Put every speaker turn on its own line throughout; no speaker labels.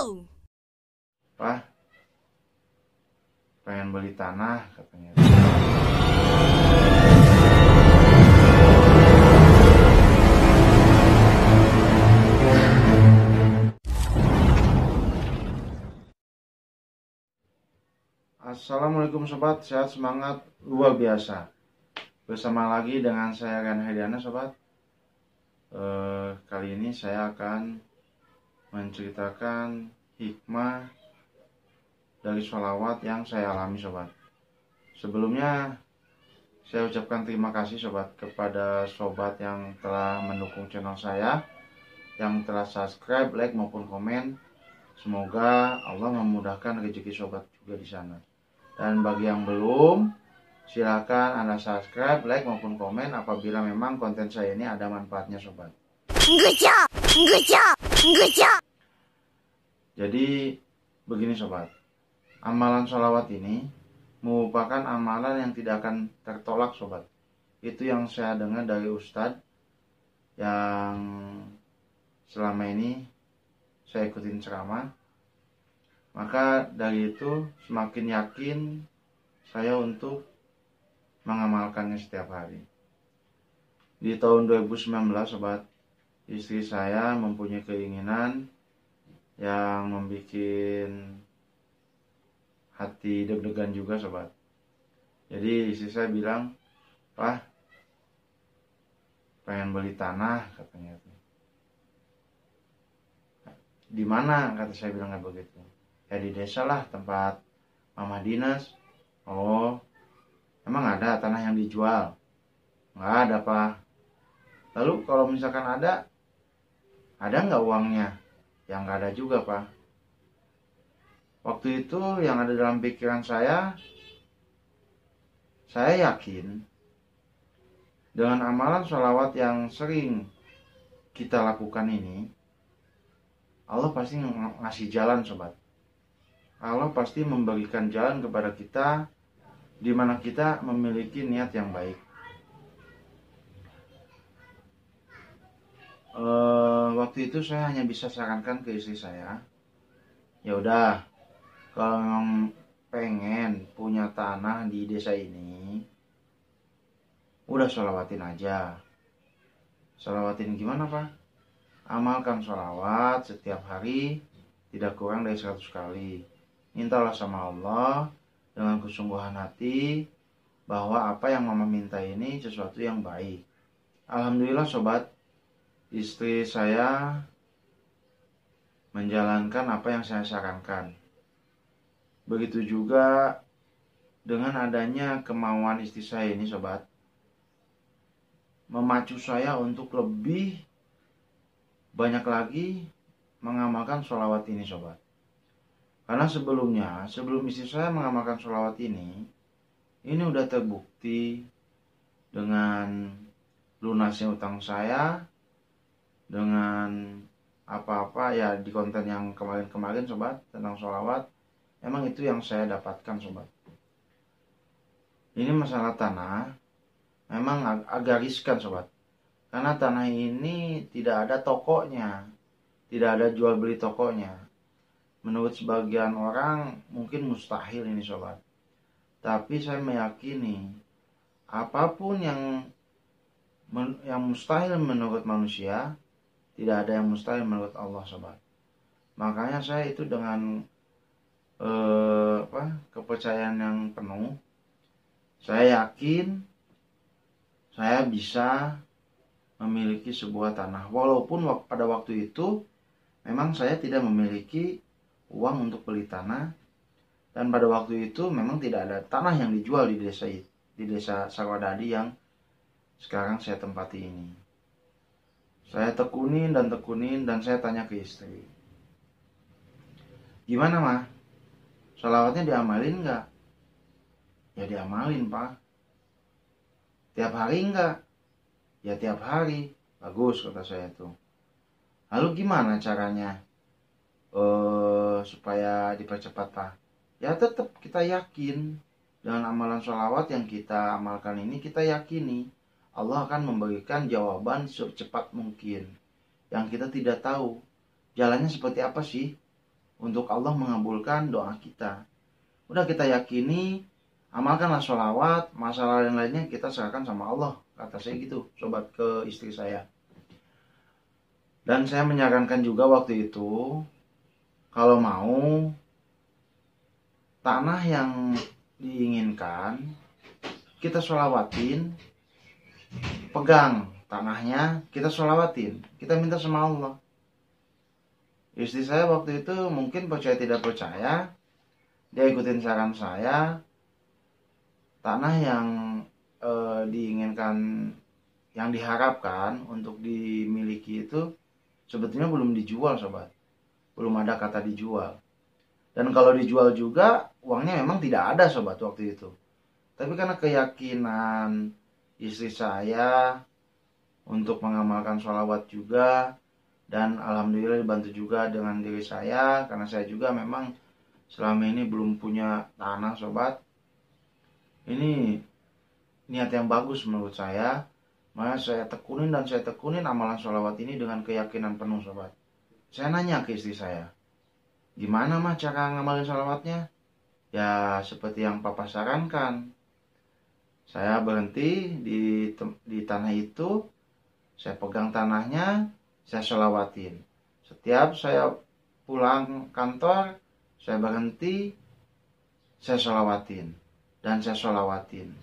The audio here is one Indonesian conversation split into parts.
Pak, pengen beli tanah katanya. Assalamualaikum sobat, sehat semangat luar biasa. Bersama lagi dengan saya Rian Hediana sobat. Kali ini saya akan menceritakan hikmah dari sholawat yang saya alami sobat. Sebelumnya saya ucapkan terima kasih sobat kepada sobat yang telah mendukung channel saya, yang telah subscribe, like maupun komen. Semoga Allah memudahkan rezeki sobat juga di sana. Dan bagi yang belum, silakan Anda subscribe, like maupun komen apabila memang konten saya ini ada manfaatnya sobat. Jadi begini sobat, amalan sholawat ini merupakan amalan yang tidak akan tertolak sobat. Itu yang saya dengar dari Ustadz yang selama ini saya ikutin ceramah. Maka dari itu semakin yakin saya untuk mengamalkannya setiap hari. Di tahun 2019 sobat, istri saya mempunyai keinginan yang membuat hati deg-degan juga sobat. Jadi istri saya bilang, "Pak, pengen beli tanah," katanya. "Di mana?" kata saya bilang kayak begitu. "Ya di desa lah, tempat mama dinas." "Oh, emang ada tanah yang dijual?" "Nggak ada Pak." "Lalu kalau misalkan ada nggak uangnya?" "Ya nggak ada juga Pak." Waktu itu yang ada dalam pikiran saya yakin dengan amalan sholawat yang sering kita lakukan ini, Allah pasti ngasih jalan sobat. Allah pasti memberikan jalan kepada kita di mana kita memiliki niat yang baik. Waktu itu saya hanya bisa sarankan ke istri saya, ya udah, kalau memang pengen punya tanah di desa ini, udah sholawatin aja. Sholawatin gimana Pak? Amalkan sholawat setiap hari tidak kurang dari 100 kali. Mintalah sama Allah dengan kesungguhan hati bahwa apa yang mama minta ini sesuatu yang baik. Alhamdulillah sobat, istri saya menjalankan apa yang saya sarankan. Begitu juga dengan adanya kemauan istri saya ini sobat, memacu saya untuk lebih banyak lagi mengamalkan sholawat ini sobat. Karena sebelum istri saya mengamalkan sholawat ini udah terbukti dengan lunasnya utang saya, dengan apa-apa ya di konten yang kemarin sobat tentang sholawat. Emang itu yang saya dapatkan sobat. Ini masalah tanah memang agak riskan sobat. Karena tanah ini tidak ada tokonya, tidak ada jual beli tokonya. Menurut sebagian orang mungkin mustahil ini sobat. Tapi saya meyakini apapun yang mustahil menurut manusia, tidak ada yang mustahil menurut Allah sobat. Makanya saya itu dengan kepercayaan yang penuh, saya yakin saya bisa memiliki sebuah tanah. Walaupun pada waktu itu memang saya tidak memiliki uang untuk beli tanah, dan pada waktu itu memang tidak ada tanah yang dijual di desa Sarwadadi yang sekarang saya tempati ini. Saya tekunin dan saya tanya ke istri, "Gimana mah? Sholawatnya diamalin nggak?" "Ya diamalin Pak." "Tiap hari nggak?" "Ya tiap hari." "Bagus," kata saya tuh. "Lalu gimana caranya supaya dipercepat Pak?" "Ya tetap kita yakin dengan amalan sholawat yang kita amalkan ini, kita yakini Allah akan memberikan jawaban secepat mungkin. Yang kita tidak tahu jalannya seperti apa sih untuk Allah mengabulkan doa kita. Udah kita yakini, amalkanlah sholawat, masalah lain-lainnya kita serahkan sama Allah. Kata saya gitu, sobat, ke istri saya. Dan saya menyarankan juga waktu itu, kalau mau tanah yang diinginkan, kita sholawatin, pegang tanahnya, kita sholawatin, kita minta sama Allah. Istri saya waktu itu mungkin percaya tidak percaya, dia ikutin saran saya, tanah yang diinginkan, yang diharapkan untuk dimiliki itu sebetulnya belum dijual, sobat. Belum ada kata dijual. Dan kalau dijual juga, uangnya memang tidak ada, sobat, waktu itu. Tapi karena keyakinan istri saya untuk mengamalkan sholawat juga, dan alhamdulillah dibantu juga dengan diri saya, karena saya juga memang selama ini belum punya tanah, sobat. Ini niat yang bagus menurut saya. Maka saya tekunin amalan sholawat ini dengan keyakinan penuh, sobat. Saya nanya ke istri saya, gimana mah cara ngamalin sholawatnya? Ya seperti yang papa sarankan. Saya berhenti di tanah itu, saya pegang tanahnya, saya sholawatin. Setiap saya pulang kantor, saya berhenti, saya sholawatin. Dan saya sholawatin.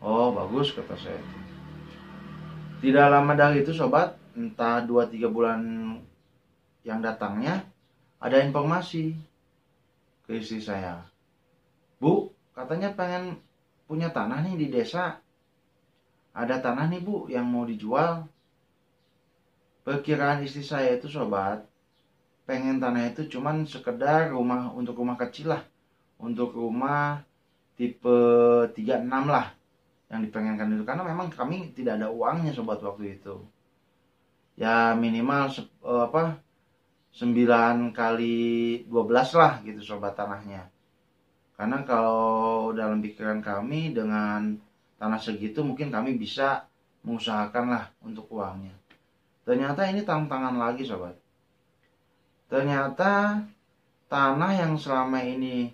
Oh bagus, kata saya. Tidak lama dari itu, sobat, entah 2-3 bulan yang datangnya, ada informasi ke istri saya. Bu, katanya pengen punya tanah nih di desa. Ada tanah nih, Bu, yang mau dijual. Perkiraan istri saya itu, sobat, pengen tanah itu cuman sekedar rumah, untuk rumah kecil lah. Untuk rumah tipe 36 lah yang dipengenkan itu, karena memang kami tidak ada uangnya, sobat, waktu itu. Ya minimal 9 kali 12 lah gitu, sobat, tanahnya. Karena kalau dalam pikiran kami dengan tanah segitu mungkin kami bisa mengusahakan lah untuk uangnya. Ternyata ini tantangan lagi, sobat. Ternyata tanah yang selama ini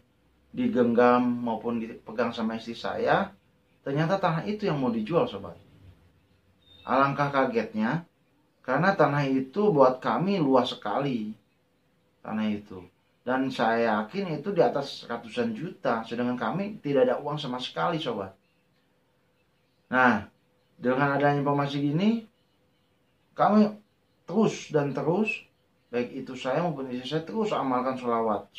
digenggam maupun dipegang sama istri saya, ternyata tanah itu yang mau dijual, sobat. Alangkah kagetnya, karena tanah itu buat kami luas sekali. Tanah itu. Dan saya yakin itu di atas ratusan juta. Sedangkan kami tidak ada uang sama sekali, sobat. Nah, dengan adanya informasi gini, kami terus, baik itu saya maupun istri saya, terus amalkan sholawat.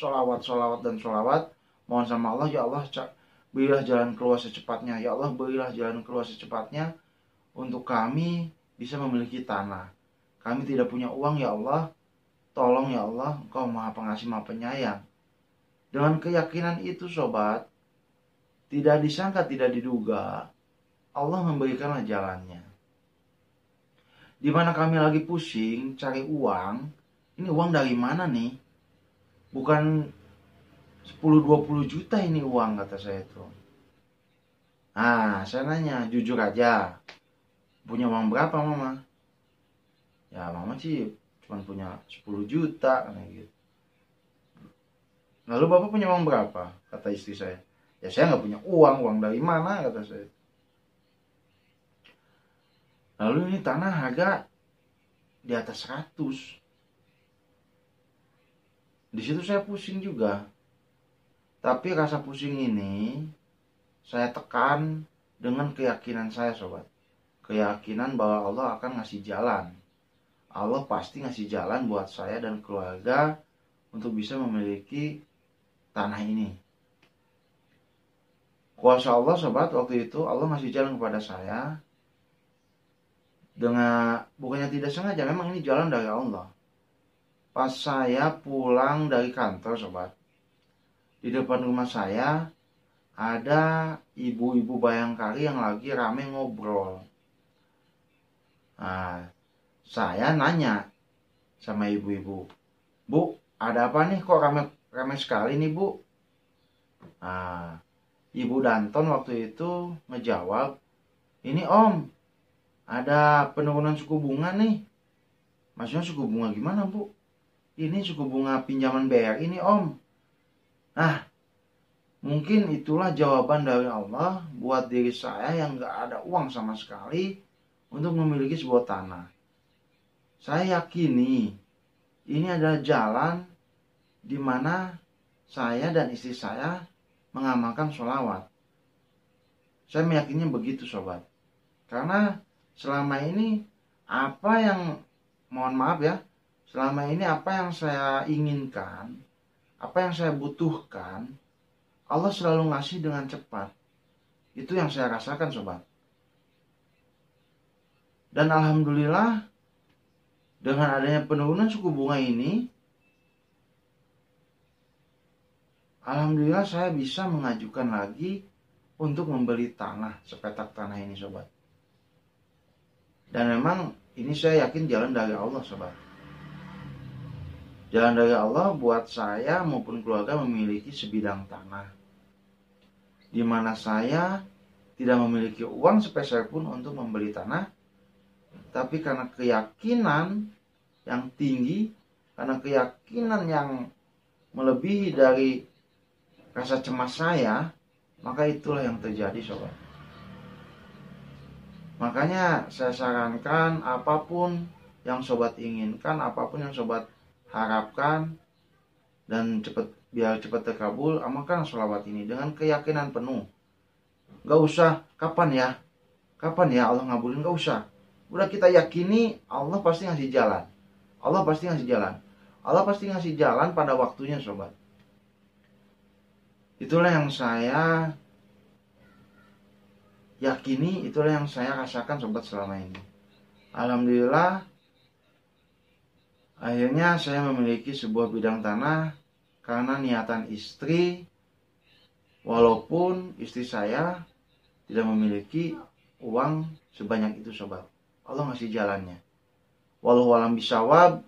Mohon sama Allah, ya Allah, berilah jalan keluar secepatnya. Ya Allah, berilah jalan keluar secepatnya untuk kami bisa memiliki tanah. Kami tidak punya uang, ya Allah. Tolong ya Allah, Engkau Maha Pengasih, Maha Penyayang. Dengan keyakinan itu, sobat, tidak disangka, tidak diduga, Allah memberikanlah jalannya. Di mana kami lagi pusing cari uang, ini uang dari mana nih? Bukan 10-20 juta ini uang, kata saya itu. Nah, saya nanya, jujur aja, punya uang berapa, Mama? Ya, Mama sih cuma punya 10 juta, kayak gitu. Lalu Bapak punya uang berapa? Kata istri saya. Ya, saya nggak punya uang dari mana, kata saya. Lalu ini tanah harga di atas 100. Di situ saya pusing juga. Tapi rasa pusing ini saya tekan dengan keyakinan saya, sobat. Keyakinan bahwa Allah akan ngasih jalan. Allah pasti ngasih jalan buat saya dan keluarga untuk bisa memiliki tanah ini. Kuasa Allah, sobat, waktu itu Allah ngasih jalan kepada saya. Dengan bukannya tidak sengaja, memang ini jalan dari Allah. Pas saya pulang dari kantor, sobat, di depan rumah saya ada ibu-ibu Bayangkari yang lagi rame ngobrol. Nah, saya nanya sama ibu-ibu, Bu, ada apa nih kok rame sekali nih, Bu? Nah, Ibu Danton waktu itu ngejawab, ini Om, ada penurunan suku bunga nih. Maksudnya suku bunga gimana, Bu? ini suku bunga pinjaman BRI ini om. Nah, mungkin itulah jawaban dari Allah buat diri saya yang gak ada uang sama sekali untuk memiliki sebuah tanah. Saya yakini ini adalah jalan di mana saya dan istri saya mengamalkan sholawat. Saya meyakininya begitu sobat. Karena selama ini apa yang, mohon maaf ya, selama ini apa yang saya inginkan, apa yang saya butuhkan, Allah selalu ngasih dengan cepat. Itu yang saya rasakan sobat. Dan alhamdulillah dengan adanya penurunan suku bunga ini, alhamdulillah saya bisa mengajukan lagi untuk membeli tanah, sepetak tanah ini sobat. Dan memang ini saya yakin jalan dari Allah sobat. Jalan dari Allah buat saya maupun keluarga memiliki sebidang tanah, di mana saya tidak memiliki uang sepeser pun untuk membeli tanah, tapi karena keyakinan yang tinggi, karena keyakinan yang melebihi dari rasa cemas saya, maka itulah yang terjadi sobat. Makanya saya sarankan apapun yang sobat inginkan, apapun yang sobat harapkan, dan biar cepat terkabul, amalkan sholawat ini dengan keyakinan penuh. Gak usah kapan ya Allah ngabulin, gak usah. Udah kita yakini Allah pasti ngasih jalan. Allah pasti ngasih jalan. Allah pasti ngasih jalan pada waktunya sobat. Itulah yang saya yakini, itulah yang saya rasakan sobat selama ini. Alhamdulillah, akhirnya saya memiliki sebuah bidang tanah karena niatan istri, walaupun istri saya tidak memiliki uang sebanyak itu sobat. Allah ngasih jalannya. Wallahu a'lam bishawab.